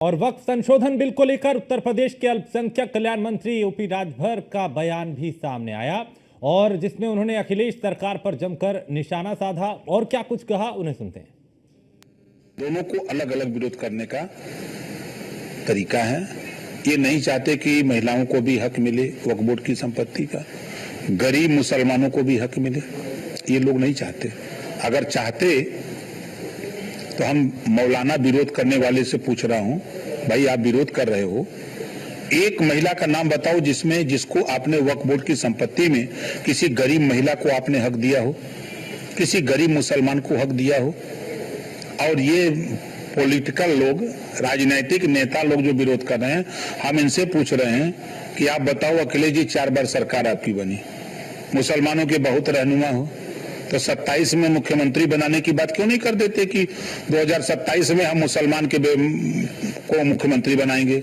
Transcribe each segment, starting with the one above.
और वक्त संशोधन बिल को लेकर उत्तर प्रदेश के अल्पसंख्यक कल्याण मंत्री ओपी राजभर का बयान भी सामने आया और जिसमें उन्होंने अखिलेश सरकार पर जमकर निशाना साधा और क्या कुछ कहा, उन्हें सुनते हैं। दोनों को अलग अलग विरोध करने का तरीका है। ये नहीं चाहते कि महिलाओं को भी हक मिले वक्फ बोर्ड की संपत्ति का, गरीब मुसलमानों को भी हक मिले, ये लोग नहीं चाहते। अगर चाहते तो हम मौलाना विरोध करने वाले से पूछ रहा हूं, भाई आप विरोध कर रहे हो, एक महिला का नाम बताओ जिसको आपने वक्फ बोर्ड की संपत्ति में किसी गरीब महिला को आपने हक दिया हो, किसी गरीब मुसलमान को हक दिया हो। और ये पॉलिटिकल लोग, राजनीतिक नेता लोग जो विरोध कर रहे हैं, हम इनसे पूछ रहे हैं कि आप बताओ अखिलेश जी 4 बार सरकार आपकी बनी, मुसलमानों के बहुत रहनुमा हो, तो 27 में मुख्यमंत्री बनाने की बात क्यों नहीं कर देते कि 2027 में हम मुसलमान को मुख्यमंत्री बनाएंगे?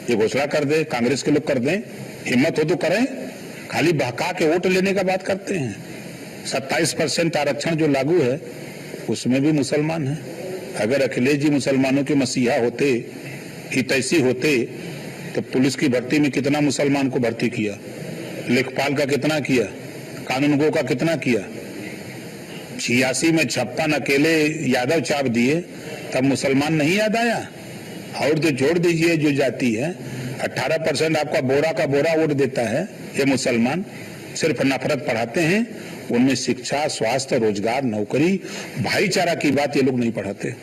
ये घोषणा कर दे, कांग्रेस के लोग कर दें, हिम्मत हो तो करें। खाली बहका के वोट लेने का बात करते हैं। 27% आरक्षण जो लागू है उसमें भी मुसलमान है। अगर अखिलेश जी मुसलमानों के मसीहा होते, हितैषी होते, तो पुलिस की भर्ती में कितना मुसलमान को भर्ती किया, लेखपाल का कितना किया, कानूनगो का कितना किया। 86 में 56 अकेले यादव चाप दिए, तब मुसलमान नहीं याद आया? और तो छोड़ दीजिए जो जाति है, 18% आपका बोरा का बोरा वोट देता है, ये मुसलमान सिर्फ नफरत पढ़ाते हैं। उनमें शिक्षा, स्वास्थ्य, रोजगार, नौकरी, भाईचारा की बात ये लोग नहीं पढ़ाते।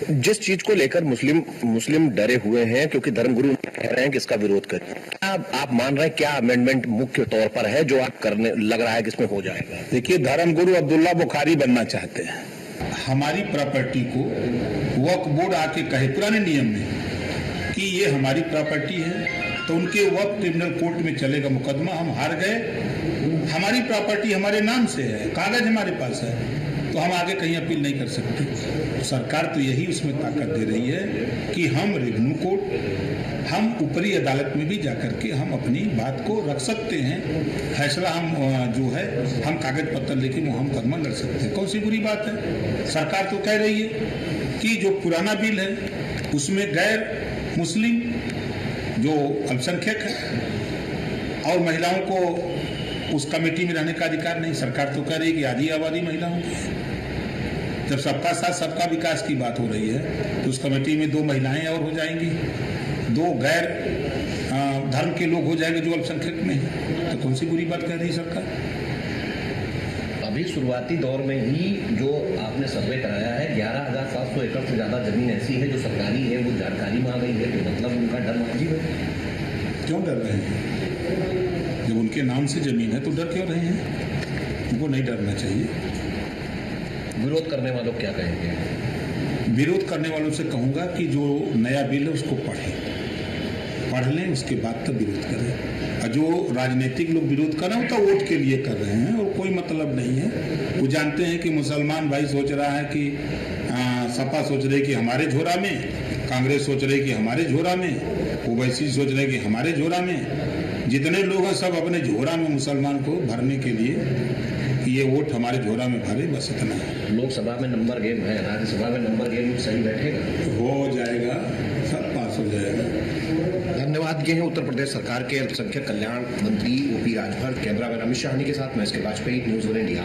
जिस चीज को लेकर मुस्लिम डरे हुए हैं, क्योंकि धर्मगुरु कह रहे हैं कि इसका विरोध करें, क्या आप मान रहे हैं क्या अमेंडमेंट मुख्य तौर पर है जो आप करने लग रहा है कि इसमें हो जाएगा? देखिए, धर्मगुरु अब्दुल्ला बुखारी बनना चाहते हैं। हमारी प्रॉपर्टी को वक्फ बोर्ड आके कहे पुराने नियम में कि ये हमारी प्रॉपर्टी है, तो उनके वक्फ ट्रिब्यूनल कोर्ट में चलेगा मुकदमा, हम हार गए, हमारी प्रॉपर्टी हमारे नाम से है, कागज हमारे पास है, तो हम आगे कहीं अपील नहीं कर सकते। तो सरकार तो यही उसमें ताकत दे रही है कि हम रेवेन्यू कोर्ट, हम ऊपरी अदालत में भी जाकर के हम अपनी बात को रख सकते हैं। फैसला हम जो है हम कागज पत्र लेके वो हम मुकदमा लड़ सकते हैं। कौन सी बुरी बात है? सरकार तो कह रही है कि जो पुराना बिल है उसमें गैर मुस्लिम जो अल्पसंख्यक है और महिलाओं को उस कमेटी में रहने का अधिकार नहीं। सरकार तो कह रही है कि आधी आबादी महिलाओं की है। जब सबका साथ सबका विकास की बात हो रही है तो उस कमेटी में 2 महिलाएं और हो जाएंगी, 2 गैर धर्म के लोग हो जाएंगे जो अल्पसंख्यक में है। तो कौन सी बुरी बात कह रही है सरकार? अभी शुरुआती दौर में ही जो आपने सर्वे कराया है, 11,700 एकड़ से ज्यादा जमीन ऐसी है जो सरकारी है, वो जानकारी में आ गई है, तो मतलब उनका डर वाजिब है। क्यों डर रहे हैं? जब उनके नाम से जमीन है तो डर क्यों रहे हैं? उनको नहीं डरना चाहिए। विरोध करने वालों क्या कहेंगे? विरोध करने वालों से कहूंगा कि जो नया बिल है उसको पढ़ लें, उसके बाद तब विरोध करें। और जो राजनीतिक लोग विरोध कर रहे हैं तो वोट के लिए कर रहे हैं और कोई मतलब नहीं है। वो जानते हैं कि मुसलमान भाई सोच रहा है कि सपा सोच रही कि हमारे झोरा में, कांग्रेस सोच रही कि हमारे झोरा में, ओवैसी सोच रहे कि हमारे झोरा में। जितने लोग हैं सब अपने झोरा में मुसलमान को भरने के लिए ये वोट हमारे झोरा में भरे, बस इतना है। लोकसभा में नंबर गेम है, राज्यसभा में नंबर गेम सही बैठेगा? हो जाएगा, सब पास हो जाएगा। धन्यवाद। ये है उत्तर प्रदेश सरकार के अल्पसंख्यक कल्याण मंत्री ओपी राजभर। कैमरामैन अमित शाहनी के साथ मैं इसके वाजपेयी, न्यूज़ 1 इंडिया।